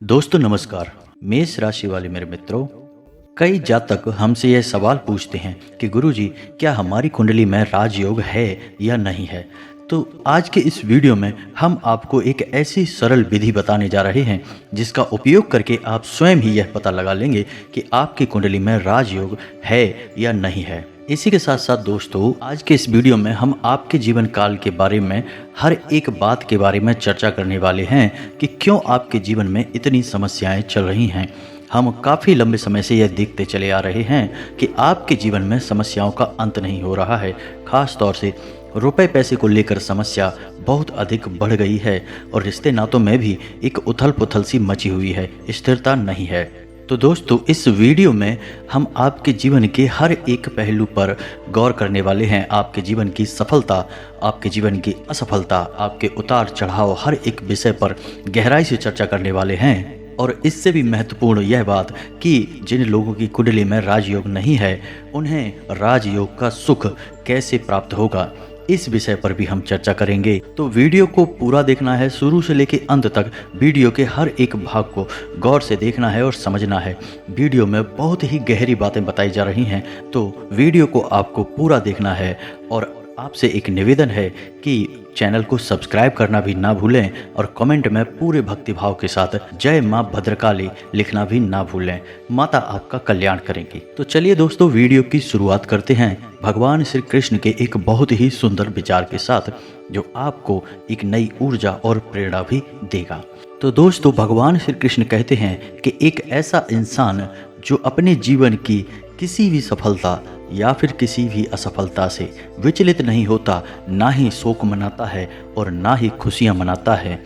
दोस्तों नमस्कार। मेष राशि वाले मेरे मित्रों, कई जातक हमसे यह सवाल पूछते हैं कि गुरुजी, क्या हमारी कुंडली में राजयोग है या नहीं है। तो आज के इस वीडियो में हम आपको एक ऐसी सरल विधि बताने जा रहे हैं जिसका उपयोग करके आप स्वयं ही यह पता लगा लेंगे कि आपकी कुंडली में राजयोग है या नहीं है। इसी के साथ साथ दोस्तों, आज के इस वीडियो में हम आपके जीवन काल के बारे में हर एक बात के बारे में चर्चा करने वाले हैं कि क्यों आपके जीवन में इतनी समस्याएं चल रही हैं। हम काफ़ी लंबे समय से यह देखते चले आ रहे हैं कि आपके जीवन में समस्याओं का अंत नहीं हो रहा है। खास तौर से रुपए पैसे को लेकर समस्या बहुत अधिक बढ़ गई है और रिश्ते नातों में भी एक उथल पुथल सी मची हुई है, स्थिरता नहीं है। तो दोस्तों, इस वीडियो में हम आपके जीवन के हर एक पहलू पर गौर करने वाले हैं। आपके जीवन की सफलता, आपके जीवन की असफलता, आपके उतार चढ़ाव, हर एक विषय पर गहराई से चर्चा करने वाले हैं। और इससे भी महत्वपूर्ण यह बात कि जिन लोगों की कुंडली में राजयोग नहीं है, उन्हें राजयोग का सुख कैसे प्राप्त होगा, इस विषय पर भी हम चर्चा करेंगे। तो वीडियो को पूरा देखना है, शुरू से लेकर अंत तक वीडियो के हर एक भाग को गौर से देखना है और समझना है। वीडियो में बहुत ही गहरी बातें बताई जा रही हैं, तो वीडियो को आपको पूरा देखना है। और आपसे एक निवेदन है कि चैनल को सब्सक्राइब करना भी ना भूलें और कमेंट में पूरे भक्तिभाव के साथ जय मां भद्रकाली लिखना भी ना भूलें। माता आपका कल्याण करेंगी। तो चलिए दोस्तों, वीडियो की शुरुआत करते हैं भगवान श्री कृष्ण के एक बहुत ही सुंदर विचार के साथ, जो आपको एक नई ऊर्जा और प्रेरणा भी देगा। तो दोस्तों, भगवान श्री कृष्ण कहते हैं कि एक ऐसा इंसान जो अपने जीवन की किसी भी सफलता या फिर किसी भी असफलता से विचलित नहीं होता, ना ही शोक मनाता है और ना ही खुशियां मनाता है,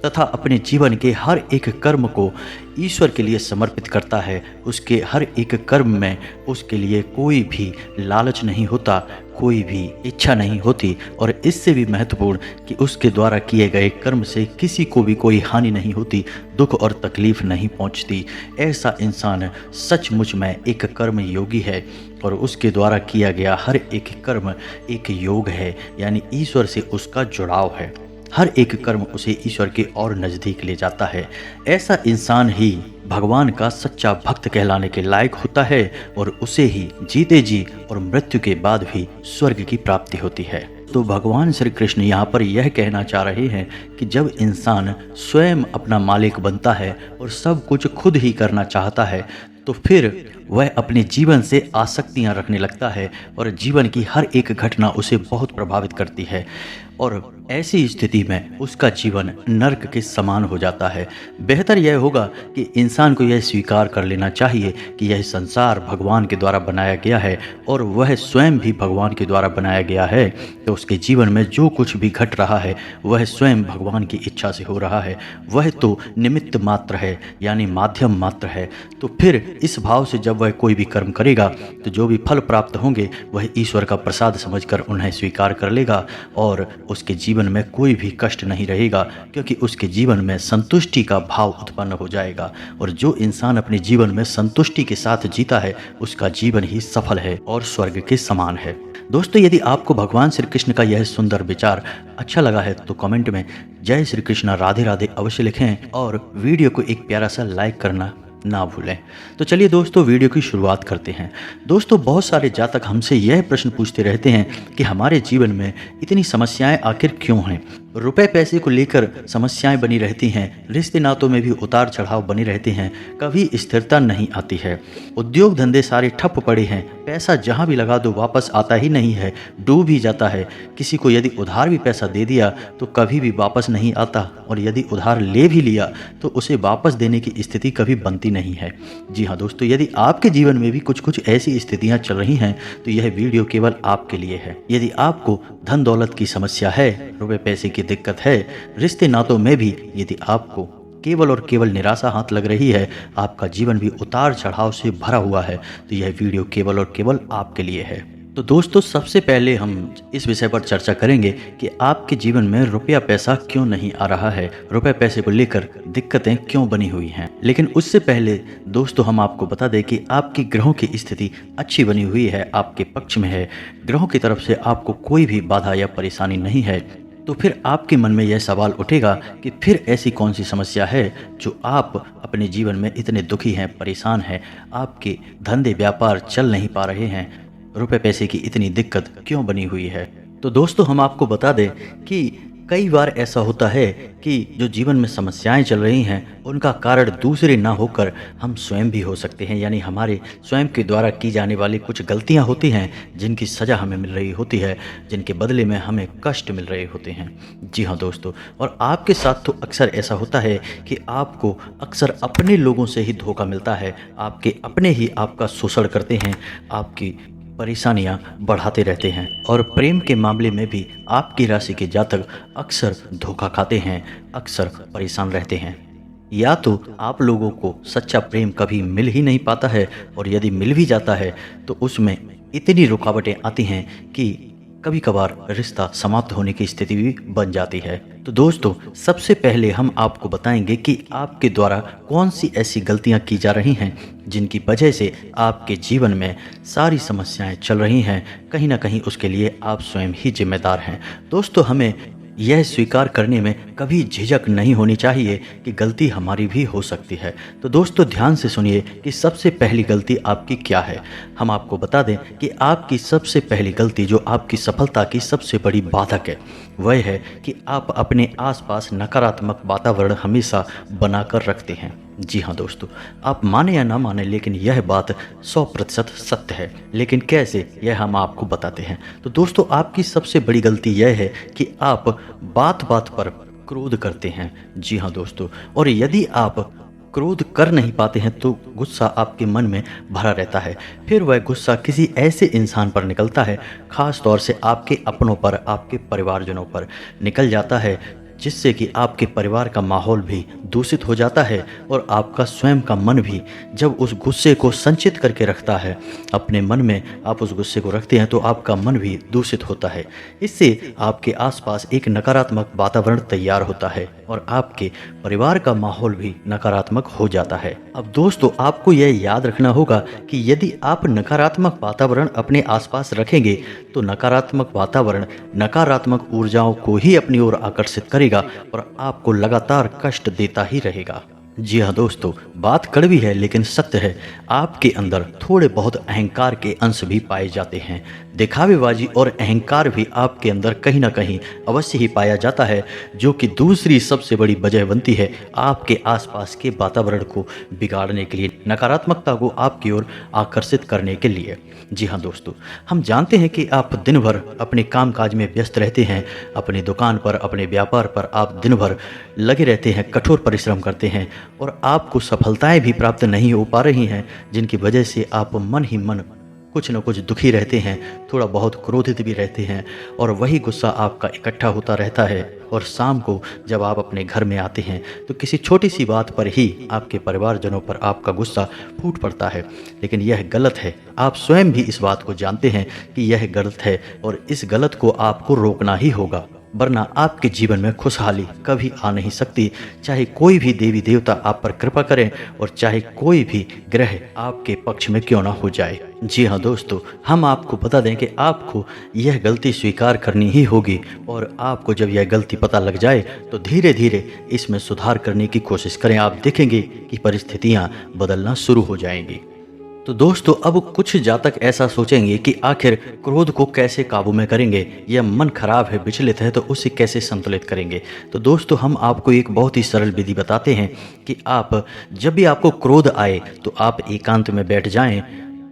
तथा अपने जीवन के हर एक कर्म को ईश्वर के लिए समर्पित करता है। उसके हर एक कर्म में उसके लिए कोई भी लालच नहीं होता, कोई भी इच्छा नहीं होती, और इससे भी महत्वपूर्ण कि उसके द्वारा किए गए कर्म से किसी को भी कोई हानि नहीं होती, दुख और तकलीफ नहीं पहुंचती। ऐसा इंसान सचमुच में एक कर्म योगी है और उसके द्वारा किया गया हर एक कर्म एक योग है, यानी ईश्वर से उसका जुड़ाव है। हर एक कर्म उसे ईश्वर के और नज़दीक ले जाता है। ऐसा इंसान ही भगवान का सच्चा भक्त कहलाने के लायक होता है और उसे ही जीते जी और मृत्यु के बाद भी स्वर्ग की प्राप्ति होती है। तो भगवान श्री कृष्ण यहाँ पर यह कहना चाह रहे हैं कि जब इंसान स्वयं अपना मालिक बनता है और सब कुछ खुद ही करना चाहता है, तो फिर वह अपने जीवन से आसक्तियां रखने लगता है और जीवन की हर एक घटना उसे बहुत प्रभावित करती है, और ऐसी स्थिति में उसका जीवन नर्क के समान हो जाता है। बेहतर यह होगा कि इंसान को यह स्वीकार कर लेना चाहिए कि यह संसार भगवान के द्वारा बनाया गया है और वह स्वयं भी भगवान के द्वारा बनाया गया है। तो उसके जीवन में जो कुछ भी घट रहा है वह स्वयं भगवान की इच्छा से हो रहा है, वह तो निमित्त मात्र है, यानी माध्यम मात्र है। तो फिर इस भाव से जब वह कोई भी कर्म करेगा तो जो भी फल प्राप्त होंगे वह ईश्वर का प्रसाद समझकर उन्हें स्वीकार कर लेगा और उसके जीवन में कोई भी कष्ट नहीं रहेगा, क्योंकि उसके जीवन में संतुष्टि का भाव उत्पन्न हो जाएगा। और जो इंसान अपने जीवन में संतुष्टि के साथ जीता है उसका जीवन ही सफल है और स्वर्ग के समान है। दोस्तों, यदि आपको भगवान श्री कृष्ण का यह सुंदर विचार अच्छा लगा है तो कमेंट में जय श्री कृष्ण राधे राधे अवश्य लिखें और वीडियो को एक प्यारा सा लाइक करना ना भूलें। तो चलिए दोस्तों, वीडियो की शुरुआत करते हैं। दोस्तों, बहुत सारे जातक हमसे यह प्रश्न पूछते रहते हैं कि हमारे जीवन में इतनी समस्याएं आखिर क्यों हैं। रुपए पैसे को लेकर समस्याएं बनी रहती हैं, रिश्ते नातों में भी उतार चढ़ाव बने रहते हैं, कभी स्थिरता नहीं आती है, उद्योग धंधे सारे ठप पड़े हैं, पैसा जहां भी लगा दो वापस आता ही नहीं है, डूब ही जाता है। किसी को यदि उधार भी पैसा दे दिया तो कभी भी वापस नहीं आता, और यदि उधार ले भी लिया तो उसे वापस देने की स्थिति कभी बनती नहीं है। जी हाँ दोस्तों, यदि आपके जीवन में भी कुछ ऐसी स्थितियां चल रही हैं तो यह वीडियो केवल आपके लिए है। यदि आपको धन दौलत की समस्या है, रुपए पैसे की दिक्कत है, रिश्ते नातों में भी यदि आपको केवल और केवल निराशा हाथ लग रही है, आपका जीवन भी उतार चढ़ाव से भरा हुआ है, तो यह वीडियो केवल और केवल आपके लिए है। तो दोस्तों, सबसे पहले हम इस विषय पर चर्चा करेंगे कि आपके जीवन में रुपया पैसा क्यों नहीं आ रहा है, रुपए पैसे को लेकर दिक्कतें क्यों बनी हुई हैं। लेकिन उससे पहले दोस्तों, हम आपको बता दें कि आपकी ग्रहों की स्थिति अच्छी बनी हुई है, आपके पक्ष में है, ग्रहों की तरफ से आपको कोई भी बाधा या परेशानी नहीं है। तो फिर आपके मन में यह सवाल उठेगा कि फिर ऐसी कौन सी समस्या है जो आप अपने जीवन में इतने दुखी हैं, परेशान हैं, आपके धंधे व्यापार चल नहीं पा रहे हैं, रुपए पैसे की इतनी दिक्कत क्यों बनी हुई है। तो दोस्तों हम आपको बता दें कि कई बार ऐसा होता है कि जो जीवन में समस्याएं चल रही हैं उनका कारण दूसरे ना होकर हम स्वयं भी हो सकते हैं, यानी हमारे स्वयं के द्वारा की जाने वाली कुछ गलतियां होती हैं जिनकी सज़ा हमें मिल रही होती है, जिनके बदले में हमें कष्ट मिल रहे होते हैं। जी हाँ दोस्तों, और आपके साथ तो अक्सर ऐसा होता है कि आपको अक्सर अपने लोगों से ही धोखा मिलता है, आपके अपने ही आपका शोषण करते हैं, आपकी परेशानियां बढ़ाते रहते हैं। और प्रेम के मामले में भी आपकी राशि के जातक अक्सर धोखा खाते हैं, अक्सर परेशान रहते हैं। या तो आप लोगों को सच्चा प्रेम कभी मिल ही नहीं पाता है, और यदि मिल भी जाता है तो उसमें इतनी रुकावटें आती हैं कि कभी कभार रिश्ता समाप्त होने की स्थिति भी बन जाती है। तो दोस्तों सबसे पहले हम आपको बताएंगे कि आपके द्वारा कौन सी ऐसी गलतियां की जा रही हैं जिनकी वजह से आपके जीवन में सारी समस्याएं चल रही हैं। कहीं ना कहीं उसके लिए आप स्वयं ही जिम्मेदार हैं। दोस्तों हमें यह स्वीकार करने में कभी झिझक नहीं होनी चाहिए कि गलती हमारी भी हो सकती है। तो दोस्तों ध्यान से सुनिए कि सबसे पहली गलती आपकी क्या है। हम आपको बता दें कि आपकी सबसे पहली गलती जो आपकी सफलता की सबसे बड़ी बाधक है वह है कि आप अपने आसपास नकारात्मक वातावरण हमेशा बनाकर रखते हैं। जी हाँ दोस्तों, आप माने या ना माने लेकिन यह बात 100% सत्य है। लेकिन कैसे, यह हम आपको बताते हैं। तो दोस्तों आपकी सबसे बड़ी गलती यह है कि आप बात बात पर क्रोध करते हैं। जी हाँ दोस्तों, और यदि आप क्रोध कर नहीं पाते हैं तो गुस्सा आपके मन में भरा रहता है। फिर वह गुस्सा किसी ऐसे इंसान पर निकलता है, खास तौर से आपके अपनों पर, आपके परिवारजनों पर निकल जाता है, जिससे कि आपके परिवार का माहौल भी दूषित हो जाता है और आपका स्वयं का मन भी जब उस गुस्से को संचित करके रखता है, अपने मन में आप उस गुस्से को रखते हैं तो आपका मन भी दूषित होता है। इससे आपके आसपास एक नकारात्मक वातावरण तैयार होता है और आपके परिवार का माहौल भी नकारात्मक हो जाता है। अब दोस्तों आपको यह याद रखना होगा कि यदि आप नकारात्मक वातावरण अपने आसपास रखेंगे तो नकारात्मक वातावरण नकारात्मक ऊर्जाओं को ही अपनी ओर आकर्षित करेगा और आपको लगातार कष्ट देता ही रहेगा। जी हाँ दोस्तों, बात कड़वी है लेकिन सत्य है। आपके अंदर थोड़े बहुत अहंकार के अंश भी पाए जाते हैं। दिखावेबाजी और अहंकार भी आपके अंदर कहीं ना कहीं अवश्य ही पाया जाता है, जो कि दूसरी सबसे बड़ी वजह बनती है आपके आसपास के वातावरण को बिगाड़ने के लिए, नकारात्मकता को आपकी ओर आकर्षित करने के लिए। जी हाँ दोस्तों, हम जानते हैं कि आप दिन भर अपने कामकाज में व्यस्त रहते हैं, अपनी दुकान पर, अपने व्यापार पर आप दिन भर लगे रहते हैं, कठोर परिश्रम करते हैं और आपको सफलताएं भी प्राप्त नहीं हो पा रही हैं, जिनकी वजह से आप मन ही मन कुछ न कुछ दुखी रहते हैं, थोड़ा बहुत क्रोधित भी रहते हैं और वही गुस्सा आपका इकट्ठा होता रहता है। और शाम को जब आप अपने घर में आते हैं तो किसी छोटी सी बात पर ही आपके परिवारजनों पर आपका गुस्सा फूट पड़ता है। लेकिन यह गलत है, आप स्वयं भी इस बात को जानते हैं कि यह गलत है और इस गलत को आपको रोकना ही होगा, वरना आपके जीवन में खुशहाली कभी आ नहीं सकती। चाहे कोई भी देवी देवता आप पर कृपा करें और चाहे कोई भी ग्रह आपके पक्ष में क्यों ना हो जाए। जी हाँ दोस्तों, हम आपको बता दें कि आपको यह गलती स्वीकार करनी ही होगी और आपको जब यह गलती पता लग जाए तो धीरे धीरे इसमें सुधार करने की कोशिश करें। आप देखेंगे कि परिस्थितियाँ बदलना शुरू हो जाएंगी। तो दोस्तों अब कुछ जातक ऐसा सोचेंगे कि आखिर क्रोध को कैसे काबू में करेंगे, यह मन खराब है, विचलित है तो उसे कैसे संतुलित करेंगे। तो दोस्तों हम आपको एक बहुत ही सरल विधि बताते हैं कि आप जब भी आपको क्रोध आए तो आप एकांत में बैठ जाएं,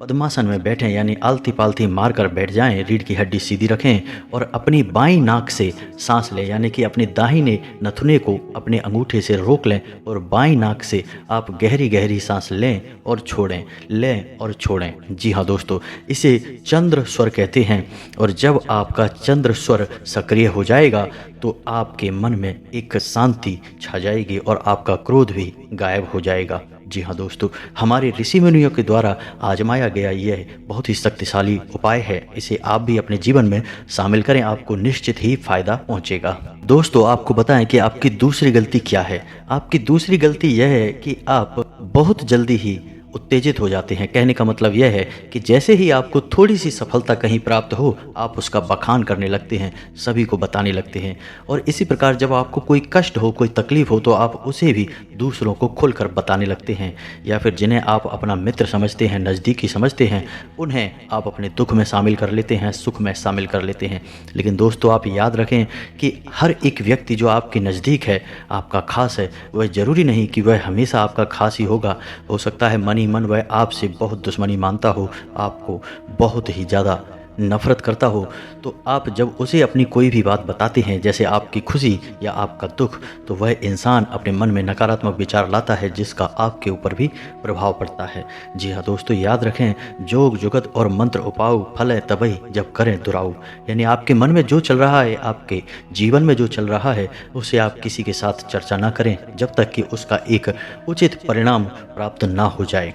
पद्मासन में बैठें, यानी आलती पालती मार कर बैठ जाएं, रीढ़ की हड्डी सीधी रखें और अपनी बाईं नाक से सांस लें, यानी कि अपने दाहिने नथुने को अपने अंगूठे से रोक लें और बाईं नाक से आप गहरी गहरी सांस लें और छोड़ें, लें और छोड़ें। जी हाँ दोस्तों, इसे चंद्र स्वर कहते हैं और जब आपका चंद्र स्वर सक्रिय हो जाएगा तो आपके मन में एक शांति छा जाएगी और आपका क्रोध भी गायब हो जाएगा। जी हाँ दोस्तों, हमारे ऋषि मुनियों के द्वारा आजमाया गया यह बहुत ही शक्तिशाली उपाय है। इसे आप भी अपने जीवन में शामिल करें, आपको निश्चित ही फायदा पहुंचेगा। दोस्तों आपको बताएं कि आपकी दूसरी गलती क्या है। आपकी दूसरी गलती यह है कि आप बहुत जल्दी ही उत्तेजित हो जाते हैं। कहने का मतलब यह है कि जैसे ही आपको थोड़ी सी सफलता कहीं प्राप्त हो, आप उसका बखान करने लगते हैं, सभी को बताने लगते हैं। और इसी प्रकार जब आपको कोई कष्ट हो, कोई तकलीफ हो, तो आप उसे भी दूसरों को खुलकर बताने लगते हैं। या फिर जिन्हें आप अपना मित्र समझते हैं, नज़दीकी समझते हैं, उन्हें आप अपने दुख में शामिल कर लेते हैं, सुख में शामिल कर लेते हैं। लेकिन दोस्तों, आप याद रखें कि हर एक व्यक्ति जो आपके नज़दीक है, आपका खास है, वह ज़रूरी नहीं कि वह हमेशा आपका खास ही होगा। हो सकता है मन ही मन वह आपसे बहुत दुश्मनी मानता हो, आपको बहुत ही ज़्यादा नफ़रत करता हो। तो आप जब उसे अपनी कोई भी बात बताते हैं, जैसे आपकी खुशी या आपका दुख, तो वह इंसान अपने मन में नकारात्मक विचार लाता है, जिसका आपके ऊपर भी प्रभाव पड़ता है। जी हाँ दोस्तों, याद रखें, जोग जुगत और मंत्र उपाऊ फल तबई जब करें दुराऊ। यानी आपके मन में जो चल रहा है, आपके जीवन में जो चल रहा है, उसे आप किसी के साथ चर्चा ना करें जब तक कि उसका एक उचित परिणाम प्राप्त ना हो जाए।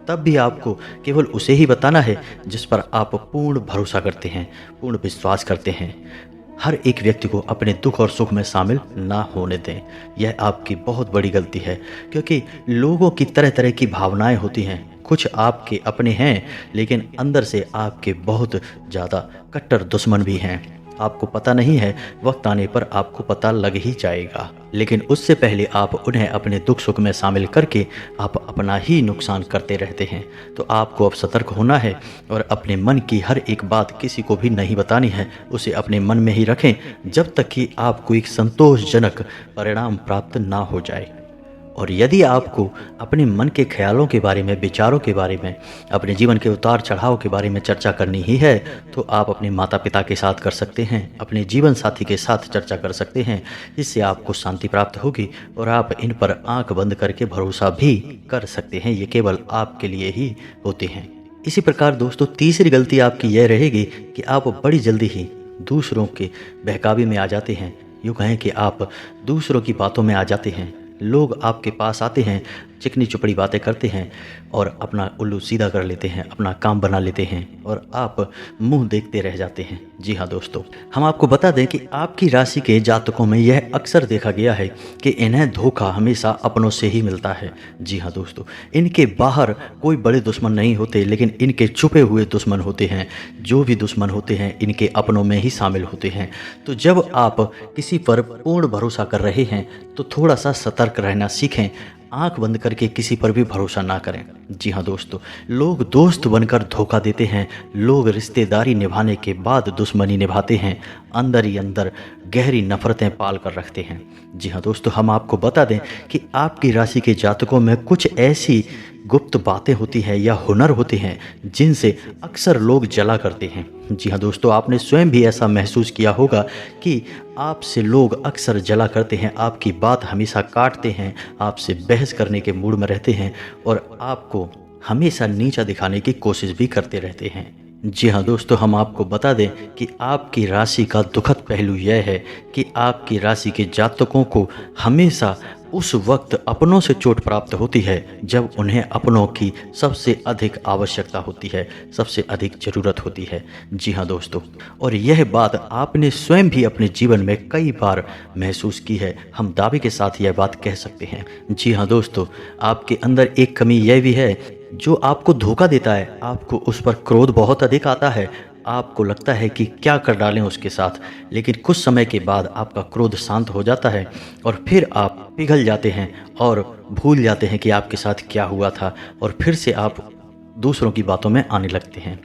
तब भी आपको केवल उसे ही बताना है जिस पर आप पूर्ण भरोसा करते हैं, पूर्ण विश्वास करते हैं। हर एक व्यक्ति को अपने दुख और सुख में शामिल ना होने दें। यह आपकी बहुत बड़ी गलती है, क्योंकि लोगों की तरह तरह की भावनाएं होती हैं। कुछ आपके अपने हैं, लेकिन अंदर से आपके बहुत ज़्यादा कट्टर दुश्मन भी हैं। आपको पता नहीं है, वक्त आने पर आपको पता लग ही जाएगा। लेकिन उससे पहले आप उन्हें अपने दुख सुख में शामिल करके आप अपना ही नुकसान करते रहते हैं। तो आपको अब सतर्क होना है और अपने मन की हर एक बात किसी को भी नहीं बतानी है। उसे अपने मन में ही रखें जब तक कि आपको एक संतोषजनक परिणाम प्राप्त ना हो जाए। और यदि आपको अपने मन के ख्यालों के बारे में, विचारों के बारे में, अपने जीवन के उतार चढ़ाव के बारे में चर्चा करनी ही है, तो आप अपने माता पिता के साथ कर सकते हैं, अपने जीवन साथी के साथ चर्चा कर सकते हैं। इससे आपको शांति प्राप्त होगी और आप इन पर आंख बंद करके भरोसा भी कर सकते हैं। ये केवल आपके लिए ही होते हैं। इसी प्रकार दोस्तों, तीसरी गलती आपकी यह रहेगी कि आप बड़ी जल्दी ही दूसरों के बहकावे में आ जाते हैं। यूँ कहें कि आप दूसरों की बातों में आ जाते हैं। लोग आपके पास आते हैं, चिकनी चुपड़ी बातें करते हैं और अपना उल्लू सीधा कर लेते हैं, अपना काम बना लेते हैं और आप मुंह देखते रह जाते हैं। जी हाँ दोस्तों, हम आपको बता दें कि आपकी राशि के जातकों में यह अक्सर देखा गया है कि इन्हें धोखा हमेशा अपनों से ही मिलता है। जी हाँ दोस्तों, इनके बाहर कोई बड़े दुश्मन नहीं होते, लेकिन इनके छुपे हुए दुश्मन होते हैं। जो भी दुश्मन होते हैं, इनके अपनों में ही शामिल होते हैं। तो जब आप किसी पर पूर्ण भरोसा कर रहे हैं, तो थोड़ा सा सतर्क रहना सीखें। आंख बंद करके किसी पर भी भरोसा ना करें। जी हाँ दोस्तों, लोग दोस्त बनकर धोखा देते हैं। लोग रिश्तेदारी निभाने के बाद दुश्मनी निभाते हैं, अंदर ही अंदर गहरी नफरतें पाल कर रखते हैं। जी हाँ दोस्तों, हम आपको बता दें कि आपकी राशि के जातकों में कुछ ऐसी गुप्त बातें होती हैं या हुनर होते हैं जिनसे अक्सर लोग जला करते हैं। जी हाँ दोस्तों, आपने स्वयं भी ऐसा महसूस किया होगा कि आपसे लोग अक्सर जला करते हैं, आपकी बात हमेशा काटते हैं, आपसे बहस करने के मूड में रहते हैं और आपको हमेशा नीचा दिखाने की कोशिश भी करते रहते हैं। जी हाँ दोस्तों, हम आपको बता दें कि आपकी राशि का दुखद पहलू यह है कि आपकी राशि के जातकों को हमेशा उस वक्त अपनों से चोट प्राप्त होती है जब उन्हें अपनों की सबसे अधिक आवश्यकता होती है, सबसे अधिक ज़रूरत होती है। जी हाँ दोस्तों, और यह बात आपने स्वयं भी अपने जीवन में कई बार महसूस की है। हम दावे के साथ यह बात कह सकते हैं। जी हाँ दोस्तों, आपके अंदर एक कमी यह भी है, जो आपको धोखा देता है, आपको उस पर क्रोध बहुत अधिक आता है। आपको लगता है कि क्या कर डालें उसके साथ, लेकिन कुछ समय के बाद आपका क्रोध शांत हो जाता है और फिर आप पिघल जाते हैं और भूल जाते हैं कि आपके साथ क्या हुआ था और फिर से आप दूसरों की बातों में आने लगते हैं।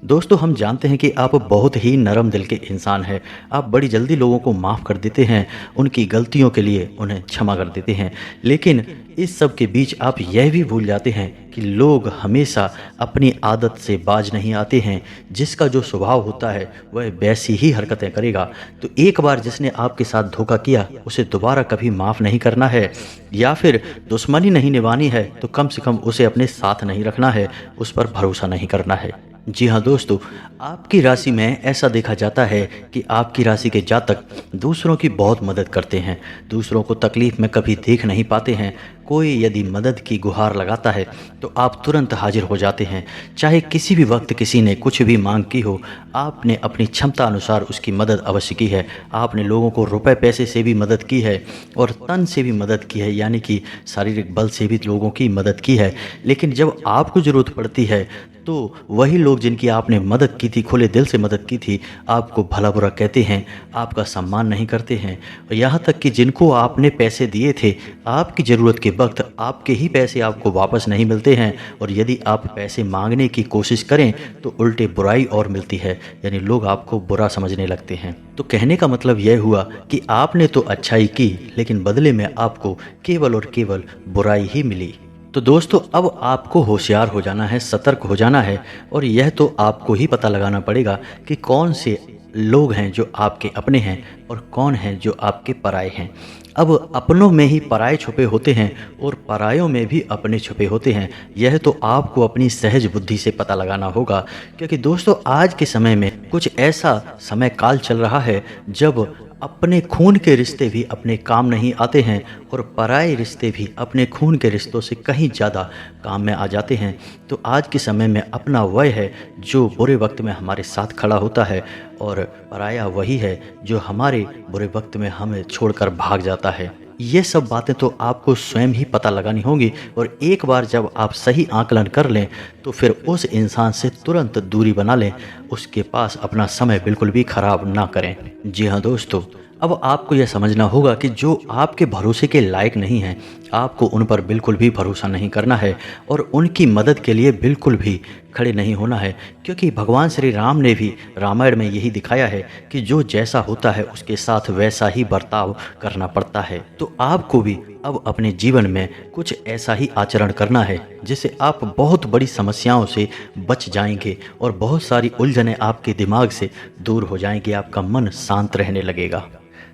दोस्तों, हम जानते हैं कि आप बहुत ही नरम दिल के इंसान हैं। आप बड़ी जल्दी लोगों को माफ़ कर देते हैं, उनकी गलतियों के लिए उन्हें क्षमा कर देते हैं। लेकिन इस सब के बीच आप यह भी भूल जाते हैं कि लोग हमेशा अपनी आदत से बाज नहीं आते हैं। जिसका जो स्वभाव होता है वह वैसी ही हरकतें करेगा। तो एक बार जिसने आपके साथ धोखा किया, उसे दोबारा कभी माफ़ नहीं करना है, या फिर दुश्मनी नहीं निभानी है तो कम से कम उसे अपने साथ नहीं रखना है, उस पर भरोसा नहीं करना है। जी हाँ दोस्तों, आपकी राशि में ऐसा देखा जाता है कि आपकी राशि के जातक दूसरों की बहुत मदद करते हैं, दूसरों को तकलीफ़ में कभी देख नहीं पाते हैं। कोई यदि मदद की गुहार लगाता है तो आप तुरंत हाजिर हो जाते हैं। चाहे किसी भी वक्त किसी ने कुछ भी मांग की हो, आपने अपनी क्षमता अनुसार उसकी मदद अवश्य की है। आपने लोगों को रुपए पैसे से भी मदद की है और तन से भी मदद की है, यानी कि शारीरिक बल से भी लोगों की मदद की है। लेकिन जब आपको ज़रूरत पड़ती है तो वही लोग जिनकी आपने मदद की थी, खुले दिल से मदद की थी, आपको भला बुरा कहते हैं, आपका सम्मान नहीं करते हैं। और यहाँ तक कि जिनको आपने पैसे दिए थे, आपकी ज़रूरत के वक्त आपके ही पैसे आपको वापस नहीं मिलते हैं। और यदि आप पैसे मांगने की कोशिश करें तो उल्टे बुराई और मिलती है, यानी लोग आपको बुरा समझने लगते हैं। तो कहने का मतलब यह हुआ कि आपने तो अच्छाई की, लेकिन बदले में आपको केवल और केवल बुराई ही मिली। तो दोस्तों, अब आपको होशियार हो जाना है, सतर्क हो जाना है, और यह तो आपको ही पता लगाना पड़ेगा कि कौन से लोग हैं जो आपके अपने हैं और कौन हैं जो आपके पराये हैं। अब अपनों में ही पराये छुपे होते हैं और परायों में भी अपने छुपे होते हैं। यह तो आपको अपनी सहज बुद्धि से पता लगाना होगा, क्योंकि दोस्तों आज के समय में कुछ ऐसा समय काल चल रहा है जब अपने खून के रिश्ते भी अपने काम नहीं आते हैं और पराये रिश्ते भी अपने खून के रिश्तों से कहीं ज़्यादा काम में आ जाते हैं। तो आज के समय में अपना वह है जो बुरे वक्त में हमारे साथ खड़ा होता है, और पराया वही है जो हमारे बुरे वक्त में हमें छोड़कर भाग जाता है। ये सब बातें तो आपको स्वयं ही पता लगानी होंगी, और एक बार जब आप सही आकलन कर लें तो फिर उस इंसान से तुरंत दूरी बना लें, उसके पास अपना समय बिल्कुल भी खराब ना करें। जी हाँ दोस्तों, अब आपको यह समझना होगा कि जो आपके भरोसे के लायक नहीं हैं, आपको उन पर बिल्कुल भी भरोसा नहीं करना है और उनकी मदद के लिए बिल्कुल भी खड़े नहीं होना है, क्योंकि भगवान श्री राम ने भी रामायण में यही दिखाया है कि जो जैसा होता है उसके साथ वैसा ही बर्ताव करना पड़ता है। तो आपको भी अब अपने जीवन में कुछ ऐसा ही आचरण करना है जिससे आप बहुत बड़ी समस्याओं से बच जाएंगे और बहुत सारी उलझनें आपके दिमाग से दूर हो जाएंगी, आपका मन शांत रहने लगेगा।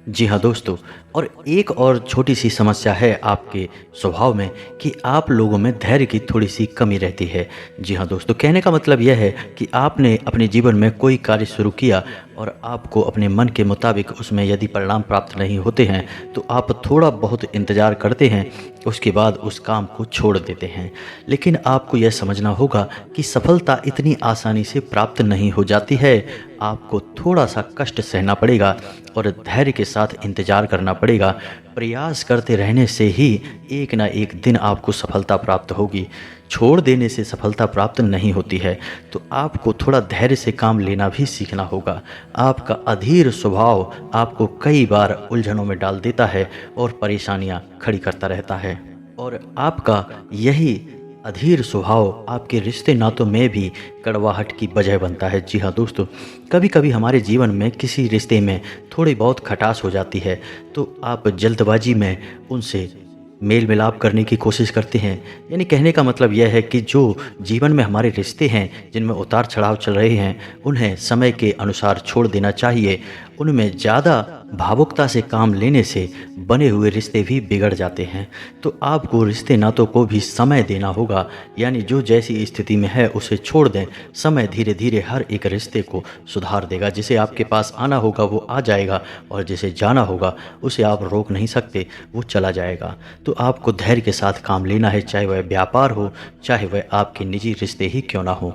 जी हाँ दोस्तों, और एक और छोटी सी समस्या है आपके स्वभाव में कि आप लोगों में धैर्य की थोड़ी सी कमी रहती है। जी हाँ दोस्तों, कहने का मतलब यह है कि आपने अपने जीवन में कोई कार्य शुरू किया और आपको अपने मन के मुताबिक उसमें यदि परिणाम प्राप्त नहीं होते हैं तो आप थोड़ा बहुत इंतज़ार करते हैं, उसके बाद उस काम को छोड़ देते हैं। लेकिन आपको यह समझना होगा कि सफलता इतनी आसानी से प्राप्त नहीं हो जाती है। आपको थोड़ा सा कष्ट सहना पड़ेगा और धैर्य के साथ इंतज़ार करना पड़ेगा। प्रयास करते रहने से ही एक ना एक दिन आपको सफलता प्राप्त होगी। छोड़ देने से सफलता प्राप्त नहीं होती है। तो आपको थोड़ा धैर्य से काम लेना भी सीखना होगा। आपका अधीर स्वभाव आपको कई बार उलझनों में डाल देता है और परेशानियां खड़ी करता रहता है, और आपका यही अधीर स्वभाव आपके रिश्ते नातों में भी कड़वाहट की वजह बनता है। जी हाँ दोस्तों, कभी कभी हमारे जीवन में किसी रिश्ते में थोड़ी बहुत खटास हो जाती है तो आप जल्दबाजी में उनसे मेल मिलाप करने की कोशिश करते हैं। यानी कहने का मतलब यह है कि जो जीवन में हमारे रिश्ते हैं, जिनमें उतार चढ़ाव चल रहे हैं, उन्हें समय के अनुसार छोड़ देना चाहिए। उनमें ज़्यादा भावुकता से काम लेने से बने हुए रिश्ते भी बिगड़ जाते हैं। तो आपको रिश्ते नातों को भी समय देना होगा, यानी जो जैसी स्थिति में है उसे छोड़ दें। समय धीरे धीरे हर एक रिश्ते को सुधार देगा। जिसे आपके पास आना होगा वो आ जाएगा, और जिसे जाना होगा उसे आप रोक नहीं सकते, वो चला जाएगा। तो आपको धैर्य के साथ काम लेना है, चाहे वह व्यापार हो, चाहे वह आपके निजी रिश्ते ही क्यों ना हो।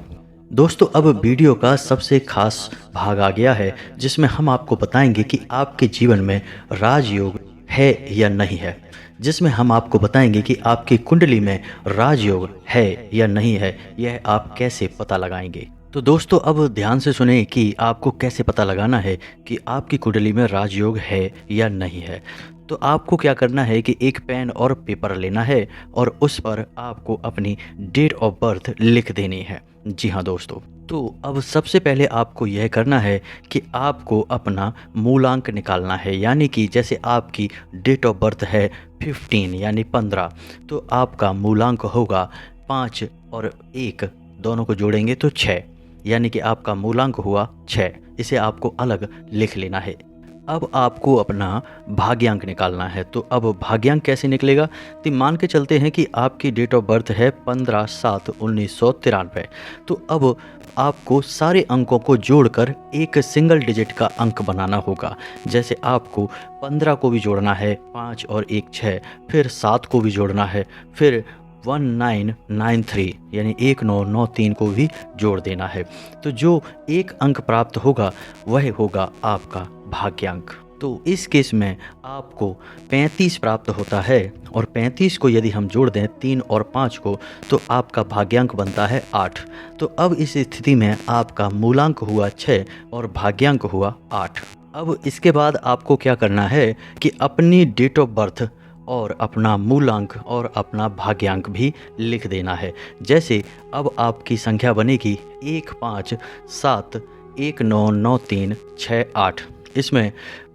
दोस्तों, अब वीडियो का सबसे खास भाग आ गया है जिसमें हम आपको बताएंगे कि आपके जीवन में राजयोग है या नहीं है। जिसमें हम आपको बताएंगे कि आपकी कुंडली में राजयोग है या नहीं है, यह आप कैसे पता लगाएंगे। तो दोस्तों, अब ध्यान से सुने कि आपको कैसे पता लगाना है कि आपकी कुंडली में राजयोग है या नहीं है। तो आपको क्या करना है कि एक पेन और पेपर लेना है और उस पर आपको अपनी डेट ऑफ बर्थ लिख देनी है। जी हाँ दोस्तों, तो अब सबसे पहले आपको यह करना है कि आपको अपना मूलांक निकालना है। यानी कि जैसे आपकी डेट ऑफ बर्थ है 15 यानी 15, तो आपका मूलांक होगा 5 और 1 दोनों को जोड़ेंगे तो 6, यानी कि आपका मूलांक हुआ 6। इसे आपको अलग लिख लेना है। अब आपको अपना भाग्यांक निकालना है। तो अब भाग्यांक कैसे निकलेगा? तो मान के चलते हैं कि आपकी डेट ऑफ बर्थ है 15/7/1993। तो अब आपको सारे अंकों को जोड़कर एक सिंगल डिजिट का अंक बनाना होगा। जैसे आपको 15 को भी जोड़ना है, 5 और 1 6, फिर 7 को भी जोड़ना है, फिर 1993 यानी 1993 को भी जोड़ देना है। तो जो एक अंक प्राप्त होगा वह होगा आपका भाग्यांक। तो इस केस में आपको 35 प्राप्त होता है, और 35 को यदि हम जोड़ दें 3 और 5 को, तो आपका भाग्यांक बनता है 8। तो अब इस स्थिति में आपका मूलांक हुआ 6 और भाग्यांक हुआ 8। अब इसके बाद आपको क्या करना है कि अपनी डेट ऑफ बर्थ और अपना मूलांक और अपना भाग्यांक भी लिख देना है। जैसे अब आपकी संख्या बनेगी 15/7/1993/68। इसमें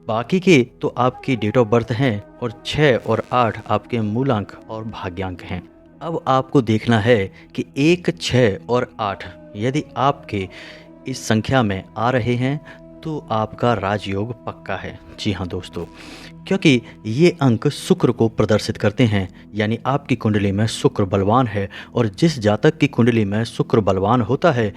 बाकी के तो आपकी डेट ऑफ बर्थ हैं और 6 और 8 आपके मूलांक और भाग्यांक हैं। अब आपको देखना है कि 1 6 और 8 यदि आपके इस संख्या में आ रहे हैं तो आपका राजयोग पक्का है। जी हाँ दोस्तों, क्योंकि ये अंक शुक्र को प्रदर्शित करते हैं, यानी आपकी कुंडली में शुक्र बलवान है, और जिस जातक की कुंडली में शुक्र बलवान होता है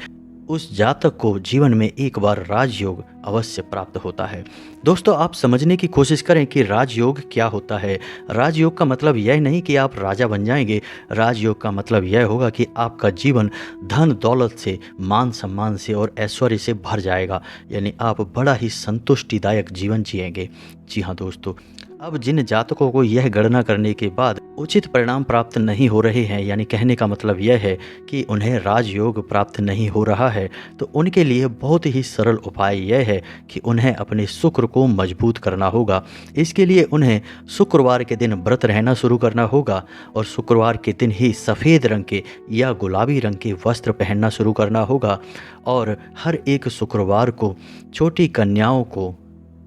उस जातक को जीवन में एक बार राजयोग अवश्य प्राप्त होता है। दोस्तों, आप समझने की कोशिश करें कि राजयोग क्या होता है। राजयोग का मतलब यह नहीं कि आप राजा बन जाएंगे। राजयोग का मतलब यह होगा कि आपका जीवन धन दौलत से, मान सम्मान से और ऐश्वर्य से भर जाएगा, यानी आप बड़ा ही संतुष्टिदायक जीवन जिएंगे। जी हाँ दोस्तों, अब जिन जातकों को यह गणना करने के बाद उचित परिणाम प्राप्त नहीं हो रहे हैं, यानी कहने का मतलब यह है कि उन्हें राजयोग प्राप्त नहीं हो रहा है, तो उनके लिए बहुत ही सरल उपाय यह है कि उन्हें अपने शुक्र को मजबूत करना होगा। इसके लिए उन्हें शुक्रवार के दिन व्रत रहना शुरू करना होगा, और शुक्रवार के दिन ही सफ़ेद रंग के या गुलाबी रंग के वस्त्र पहनना शुरू करना होगा, और हर एक शुक्रवार को छोटी कन्याओं को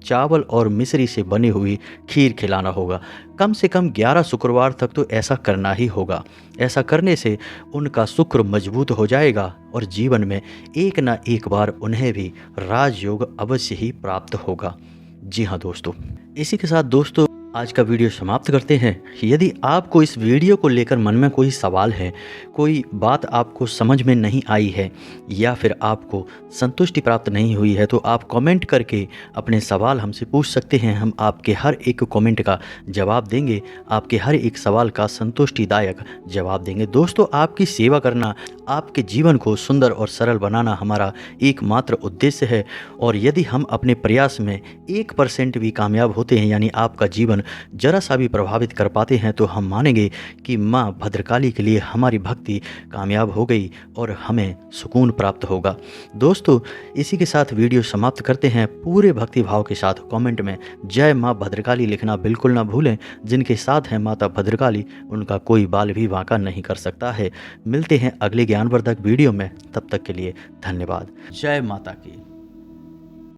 चावल और मिश्री से बनी हुई खीर खिलाना होगा। कम से कम 11 शुक्रवार तक तो ऐसा करना ही होगा। ऐसा करने से उनका शुक्र मजबूत हो जाएगा और जीवन में एक ना एक बार उन्हें भी राजयोग अवश्य ही प्राप्त होगा। जी हाँ दोस्तों, इसी के साथ दोस्तों आज का वीडियो समाप्त करते हैं। यदि आपको इस वीडियो को लेकर मन में कोई सवाल है, कोई बात आपको समझ में नहीं आई है, या फिर आपको संतुष्टि प्राप्त नहीं हुई है, तो आप कमेंट करके अपने सवाल हमसे पूछ सकते हैं। हम आपके हर एक कमेंट का जवाब देंगे, आपके हर एक सवाल का संतुष्टिदायक जवाब देंगे। दोस्तों, आपकी सेवा करना, आपके जीवन को सुंदर और सरल बनाना हमारा एकमात्र उद्देश्य है, और यदि हम अपने प्रयास में 1% भी कामयाब होते हैं, यानी आपका जीवन जरा सा भी प्रभावित कर पाते हैं, तो हम मानेंगे कि माँ भद्रकाली के लिए हमारी भक्ति कामयाब हो गई और हमें सुकून प्राप्त होगा। दोस्तों, इसी के साथ वीडियो समाप्त करते हैं। पूरे भक्ति भाव के साथ कमेंट में जय माँ भद्रकाली लिखना बिल्कुल ना भूलें। जिनके साथ है माता भद्रकाली, उनका कोई बाल भी वांका नहीं कर सकता है। मिलते हैं अगले ज्ञानवर्धक वीडियो में, तब तक के लिए धन्यवाद। जय माता की।